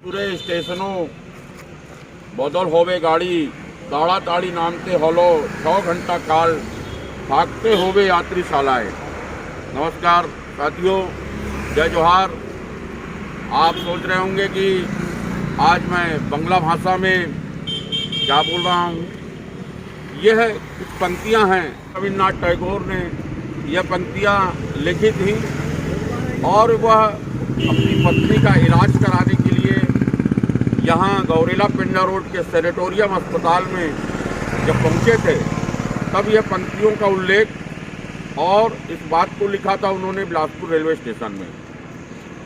पूरे स्टेशनों बदल होवे गाड़ी, ताड़ा ताड़ी नामते हलो 6 घंटा काल, भागते होवे यात्री शालाएं। नमस्कार साथियों, जय जोहार। आप सोच रहे होंगे कि आज मैं बांग्ला भाषा में क्या बोल रहा हूँ। यह कुछ पंक्तियाँ हैं, रविन्द्रनाथ टैगोर ने यह पंक्तियाँ लिखी थी और वह अपनी पत्नी का इलाज कराने के लिए यहाँ गौरेला पिंडा रोड के सैनिटोरियम अस्पताल में जब पहुँचे थे, तब यह पंक्तियों का उल्लेख और इस बात को लिखा था उन्होंने बिलासपुर रेलवे स्टेशन में।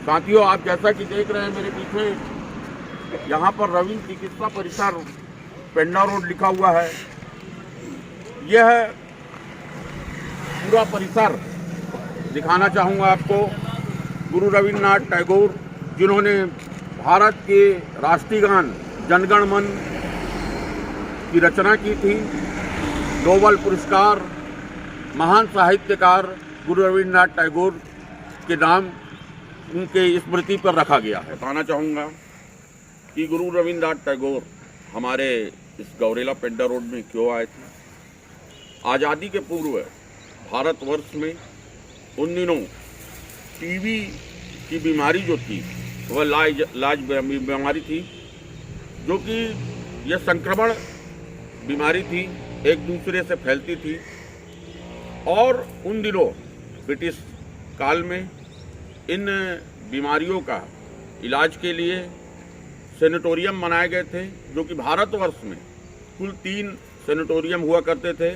साथियों, आप जैसा कि देख रहे हैं मेरे पीछे, यहाँ पर रविन्द्र चिकित्सा परिसर पिंडा रोड लिखा हुआ है। यह पूरा परिसर दिखाना चाहूँगा आपको। गुरु रविन्द्रनाथ टैगोर, जिन्होंने भारत के राष्ट्रीय गान जनगण मन की रचना की थी, नोबेल पुरस्कार, महान साहित्यकार गुरु रविन्द्रनाथ टैगोर के नाम उनके स्मृति पर रखा गया है। बताना चाहूँगा कि गुरु रविन्द्रनाथ टैगोर हमारे इस गौरेला पिंडा रोड में क्यों आए थे। आज़ादी के पूर्व भारतवर्ष में उन दिनों टीबी की बीमारी जो थी वह लाज बीमारी थी, जो कि यह संक्रमण बीमारी थी, एक दूसरे से फैलती थी। और उन दिनों ब्रिटिश काल में इन बीमारियों का इलाज के लिए सैनिटोरियम बनाए गए थे, जो कि भारतवर्ष में कुल 3 सैनिटोरियम हुआ करते थे,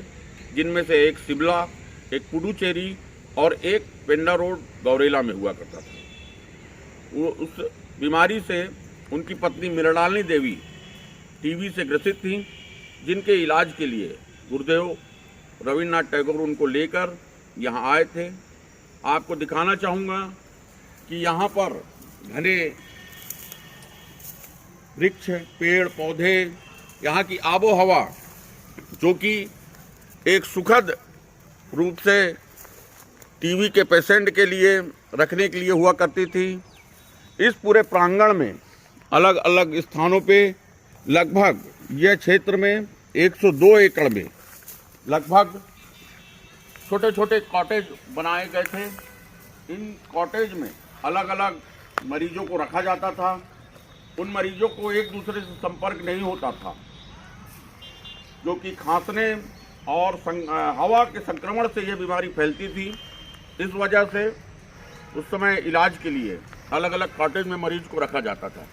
जिनमें से एक शिमला, एक पुडुचेरी और एक पिंडा रोड गौरेला में हुआ करता था। वो उस बीमारी से उनकी पत्नी मृणालिनी देवी टीबी से ग्रसित थी, जिनके इलाज के लिए गुरुदेव रविन्द्रनाथ टैगोर उनको लेकर यहाँ आए थे। आपको दिखाना चाहूँगा कि यहाँ पर घने वृक्ष, पेड़ पौधे, यहाँ की आबो हवा, जो कि एक सुखद रूप से टीबी के पेशेंट के लिए रखने के लिए हुआ करती थी। इस पूरे प्रांगण में अलग अलग स्थानों पे लगभग यह क्षेत्र में 102 एकड़ में लगभग छोटे छोटे कॉटेज बनाए गए थे। इन कॉटेज में अलग अलग मरीजों को रखा जाता था। उन मरीजों को एक दूसरे से संपर्क नहीं होता था, जो कि खांसने और हवा के संक्रमण से यह बीमारी फैलती थी। इस वजह से उस समय इलाज के लिए अलग अलग कॉटेज में मरीज को रखा जाता था।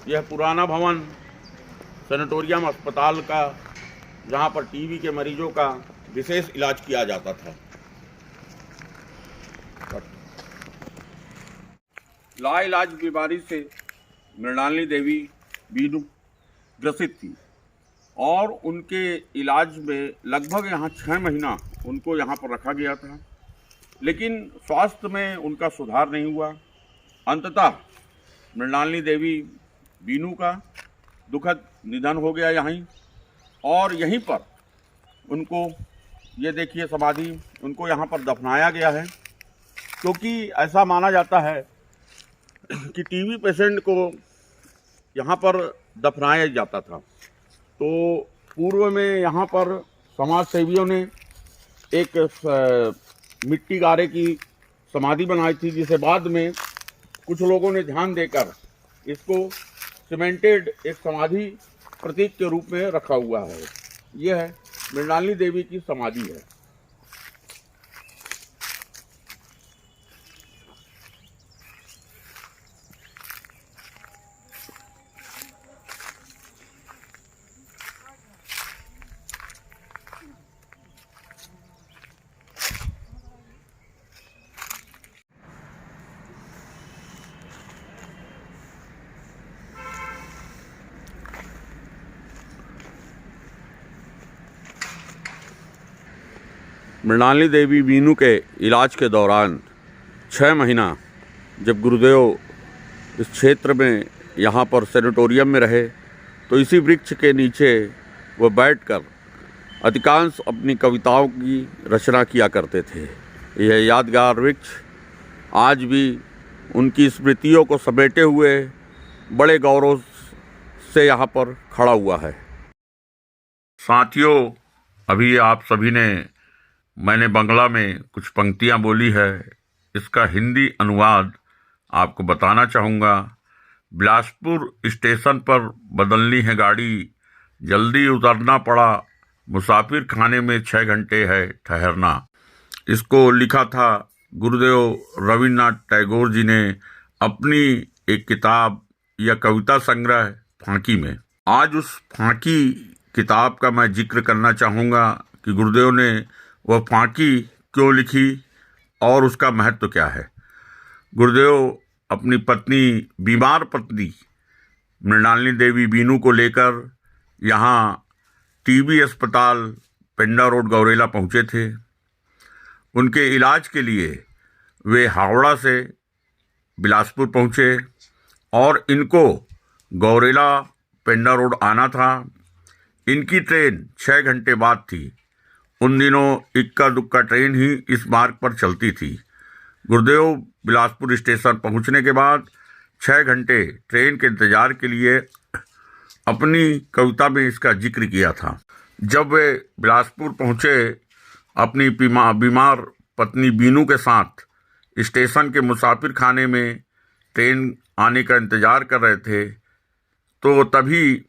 यह पुराना भवन सैनिटोरियम अस्पताल का, जहां पर टीबी के मरीजों का विशेष इलाज किया जाता था। लाइलाज बीमारी से मृणालिनी देवी बीनू ग्रसित थी और उनके इलाज में लगभग यहाँ 6 महीना उनको यहाँ पर रखा गया था, लेकिन स्वास्थ्य में उनका सुधार नहीं हुआ। अंततः मृणालिनी देवी बीनू का दुखद निधन हो गया यहीं, और यहीं पर उनको, ये देखिए समाधि, उनको यहाँ पर दफनाया गया है, क्योंकि ऐसा माना जाता है कि टीबी पेशेंट को यहाँ पर दफनाया जाता था। तो पूर्व में यहाँ पर समाज सेवियों ने एक मिट्टी गारे की समाधि बनाई थी, जिसे बाद में कुछ लोगों ने ध्यान देकर इसको सीमेंटेड एक समाधि प्रतीक के रूप में रखा हुआ है। यह मृणालिनी देवी की समाधि है। मृणालिनी देवी बीनू के इलाज के दौरान 6 महीना जब गुरुदेव इस क्षेत्र में यहाँ पर सैनिटोरियम में रहे, तो इसी वृक्ष के नीचे वो बैठकर अधिकांश अपनी कविताओं की रचना किया करते थे। यह यादगार वृक्ष आज भी उनकी स्मृतियों को समेटे हुए बड़े गौरव से यहाँ पर खड़ा हुआ है। साथियों, अभी आप सभी ने मैंने बांग्ला में कुछ पंक्तियाँ बोली है, इसका हिंदी अनुवाद आपको बताना चाहूँगा। बिलासपुर स्टेशन पर बदलनी है गाड़ी, जल्दी उतरना पड़ा, मुसाफिर खाने में 6 घंटे है ठहरना। इसको लिखा था गुरुदेव रविन्द्रनाथ टैगोर जी ने अपनी एक किताब या कविता संग्रह फांकी में। आज उस फांकी किताब का मैं जिक्र करना चाहूँगा कि गुरुदेव ने वह फांकी क्यों लिखी और उसका महत्व क्या है। गुरुदेव अपनी पत्नी, बीमार पत्नी मृणालिनी देवी बीनू को लेकर यहाँ टीबी अस्पताल पेंडा रोड गौरेला पहुँचे थे। उनके इलाज के लिए वे हावड़ा से बिलासपुर पहुँचे और इनको गौरेला पेंडा रोड आना था। इनकी ट्रेन 6 घंटे बाद थी। उन दिनों इक्का दुक्का ट्रेन ही इस मार्ग पर चलती थी। गुरुदेव बिलासपुर स्टेशन पहुंचने के बाद 6 घंटे ट्रेन के इंतजार के लिए अपनी कविता में इसका जिक्र किया था। जब वे बिलासपुर पहुंचे, अपनी बीमार पत्नी बीनू के साथ स्टेशन के मुसाफिर खाने में ट्रेन आने का इंतजार कर रहे थे, तो तभी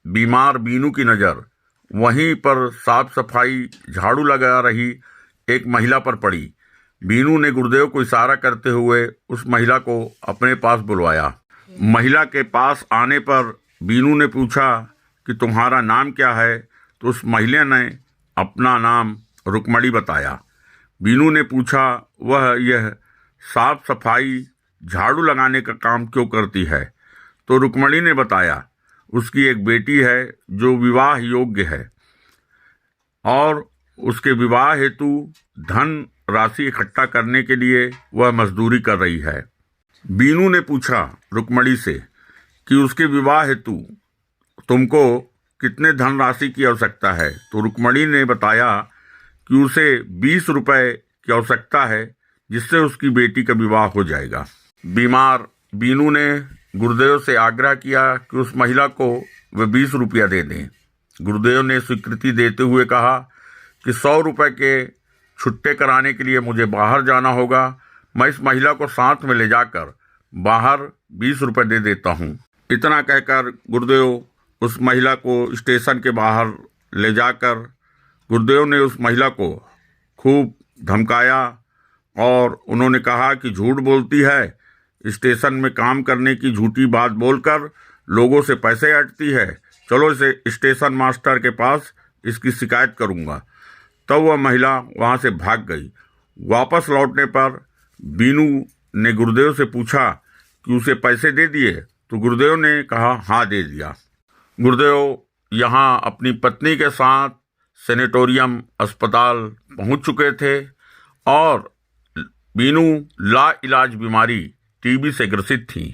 बीमार बीनू की नज़र वहीं पर साफ सफाई झाड़ू लगा रही एक महिला पर पड़ी। बीनू ने गुरुदेव को इशारा करते हुए उस महिला को अपने पास बुलवाया। महिला के पास आने पर बीनू ने पूछा कि तुम्हारा नाम क्या है, तो उस महिला ने अपना नाम रुक्मणी बताया। बीनू ने पूछा वह यह साफ सफाई झाड़ू लगाने का काम क्यों करती है, तो रुक्मणी ने बताया उसकी एक बेटी है जो विवाह योग्य है और उसके विवाह हेतु धन राशि इकट्ठा करने के लिए वह मजदूरी कर रही है। बीनू ने पूछा रुक्मणी से कि उसके विवाह हेतु तुमको कितने धन राशि की आवश्यकता है, तो रुक्मणी ने बताया कि उसे 20 रुपये की आवश्यकता है, जिससे उसकी बेटी का विवाह हो जाएगा। बीमार बीनू ने गुरुदेव से आग्रह किया कि उस महिला को वे 20 रुपया दे दें। गुरुदेव ने स्वीकृति देते हुए कहा कि 100 रुपये के छुट्टे कराने के लिए मुझे बाहर जाना होगा। मैं इस महिला को साथ में ले जाकर बाहर 20 रुपये दे देता हूँ। इतना कहकर गुरुदेव उस महिला को स्टेशन के बाहर ले जाकर गुरुदेव ने उस महिला को खूब धमकाया और उन्होंने कहा कि झूठ बोलती है, स्टेशन में काम करने की झूठी बात बोलकर लोगों से पैसे ऐंठती है, चलो इसे स्टेशन मास्टर के पास इसकी शिकायत करूँगा। तब वह महिला वहाँ से भाग गई। वापस लौटने पर बीनू ने गुरुदेव से पूछा कि उसे पैसे दे दिए, तो गुरुदेव ने कहा हाँ दे दिया। गुरुदेव यहाँ अपनी पत्नी के साथ सेनेटोरियम अस्पताल पहुँच चुके थे और बीनू लाइलाज बीमारी टीबी से ग्रसित थी।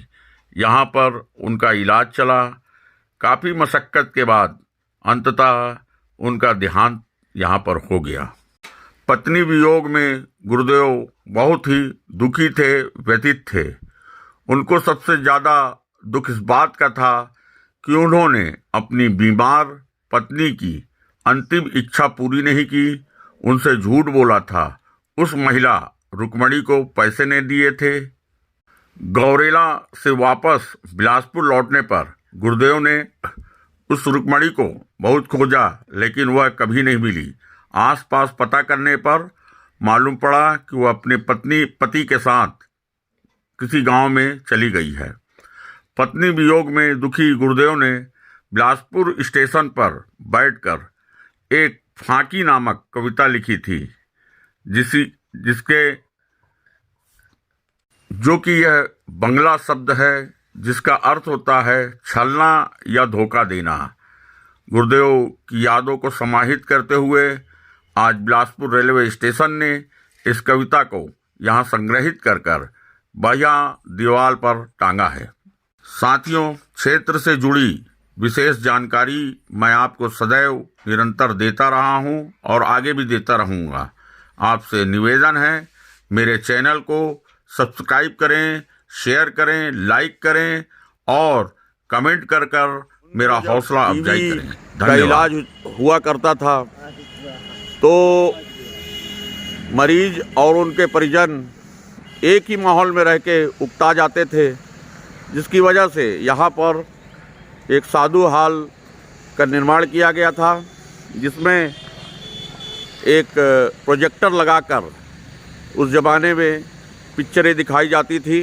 यहाँ पर उनका इलाज चला। काफ़ी मशक्क़त के बाद अंततः उनका देहांत यहाँ पर हो गया। पत्नी वियोग में गुरुदेव बहुत ही दुखी थे, व्यथित थे। उनको सबसे ज़्यादा दुख इस बात का था कि उन्होंने अपनी बीमार पत्नी की अंतिम इच्छा पूरी नहीं की, उनसे झूठ बोला था। उस महिला रुक्मणी को पैसे नहीं दिए थे। गौरेला से वापस बिलासपुर लौटने पर गुरुदेव ने उस रुक्मणी को बहुत खोजा, लेकिन वह कभी नहीं मिली। आसपास पता करने पर मालूम पड़ा कि वह अपने पति के साथ किसी गांव में चली गई है। पत्नी वियोग में दुखी गुरुदेव ने बिलासपुर स्टेशन पर बैठकर एक फांकी नामक कविता लिखी थी, जो कि यह बंगला शब्द है जिसका अर्थ होता है छलना या धोखा देना। गुरुदेव की यादों को समाहित करते हुए आज बिलासपुर रेलवे स्टेशन ने इस कविता को यहाँ संग्रहित कर बाह्य दीवार पर टांगा है। साथियों, क्षेत्र से जुड़ी विशेष जानकारी मैं आपको सदैव निरंतर देता रहा हूं और आगे भी देता रहूंगा। आपसे निवेदन है, मेरे चैनल को सब्सक्राइब करें, शेयर करें, लाइक करें और कमेंट कर कर मेरा हौसला अफजाई करें। का इलाज हुआ करता था तो मरीज और उनके परिजन एक ही माहौल में रह के उकता जाते थे, जिसकी वजह से यहाँ पर एक साधु हाल का निर्माण किया गया था, जिसमें एक प्रोजेक्टर लगाकर उस ज़माने में पिक्चरें दिखाई जाती थी।